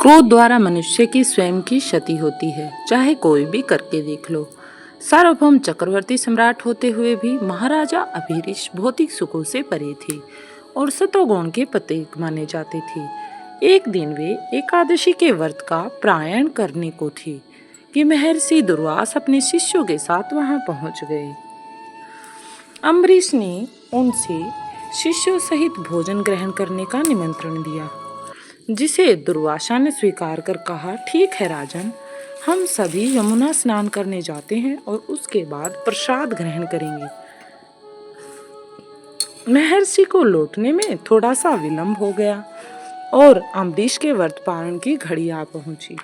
क्रोध द्वारा मनुष्य की स्वयं की क्षति होती है, चाहे कोई भी करके देख लो। सार्वभौम चक्रवर्ती सम्राट होते हुए भी महाराजा अभिरीश भौतिक सुखों से परे थे और सतोगुण के प्रतीक माने जाते थे। एक दिन वे एकादशी के व्रत का प्रायण करने को थे कि महर्षि दुर्वास अपने शिष्यों के साथ वहां पहुंच गए। अम्बरीश ने उनसे शिष्यों सहित भोजन ग्रहण करने का निमंत्रण दिया, जिसे दुर्वासा ने स्वीकार कर कहा, ठीक है राजन, हम सभी यमुना स्नान करने जाते हैं और उसके बाद प्रसाद ग्रहण करेंगे। महर्षि को लौटने में थोड़ा सा विलंब हो गया और अम्बरीश के व्रत पारण की घड़ी आ पहुंची।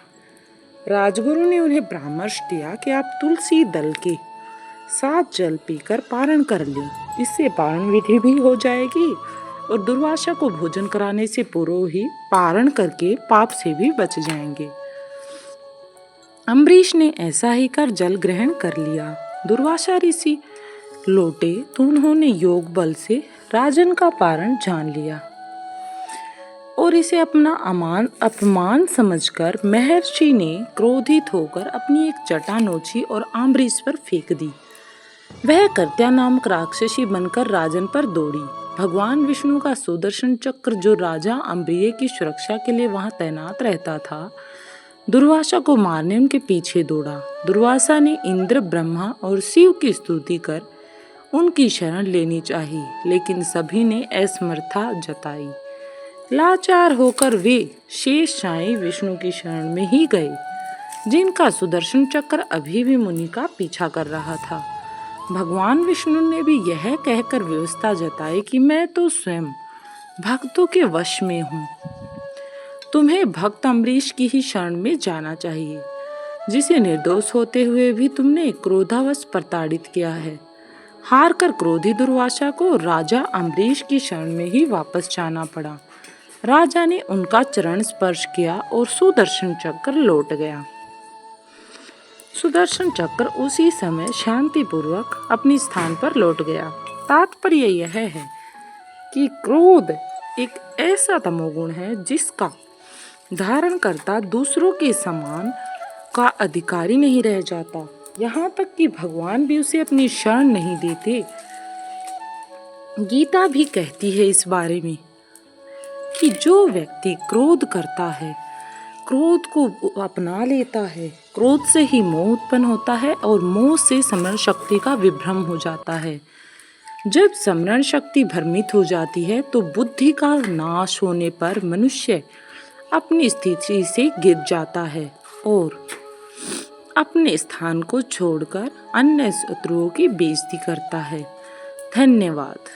राजगुरु ने उन्हें परामर्श दिया कि आप तुलसी दल के साथ जल पीकर पारण कर लें, इससे पारण विधि भी हो जाएगी और दुर्वासा को भोजन कराने से पूर्व ही पारण करके पाप से भी बच जाएंगे। अम्बरीश ने ऐसा ही कर जल ग्रहण कर लिया। दुर्वासा ऋषि लौटे तो उन्होंने योग बल से राजन का पारण जान लिया और इसे अपना अपमान समझकर महर्षि ने क्रोधित होकर अपनी एक जटा नोची और अम्बरीश पर फेंक दी। वह कर्त्या नामक राक्षसी बनकर राजन पर दौड़ी। भगवान विष्णु का सुदर्शन चक्र, जो राजा अम्बरीश की सुरक्षा के लिए वहां तैनात रहता था, दुर्वासा को मारने उनके पीछे दौड़ा। दुर्वासा ने इंद्र, ब्रह्मा और शिव की स्तुति कर उनकी शरण लेनी चाहिए, लेकिन सभी ने असमर्थता जताई। लाचार होकर वे शेष साई विष्णु की शरण में ही गए, जिनका सुदर्शन चक्र अभी भी मुनि का पीछा कर रहा था। भगवान विष्णु ने भी यह कहकर व्यवस्था जताई कि मैं तो स्वयं भक्तों के वश में हूँ, तुम्हें भक्त अम्बरीश की ही शरण में जाना चाहिए, जिसे निर्दोष होते हुए भी तुमने क्रोधावश प्रताड़ित किया है। हार कर क्रोधी दुर्वासा को राजा अम्बरीश की शरण में ही वापस जाना पड़ा। राजा ने उनका चरण स्पर्श किया और सुदर्शन चक्र लौट गया। सुदर्शन चक्र उसी समय शांतिपूर्वक अपने स्थान पर लौट गया। तात्पर्य यह है कि क्रोध एक ऐसा तमोगुण है जिसका धारण करता दूसरों के सम्मान का अधिकारी नहीं रह जाता, यहाँ तक कि भगवान भी उसे अपनी शरण नहीं देते। गीता भी कहती है इस बारे में कि जो व्यक्ति क्रोध करता है, क्रोध को अपना लेता है, क्रोध से ही मोह उत्पन्न होता है और मोह से स्मरण शक्ति का विभ्रम हो जाता है। जब स्मरण शक्ति भ्रमित हो जाती है तो बुद्धि का नाश होने पर मनुष्य अपनी स्थिति से गिर जाता है और अपने स्थान को छोड़कर अन्य शत्रुओं की बेइज्जती करता है। धन्यवाद।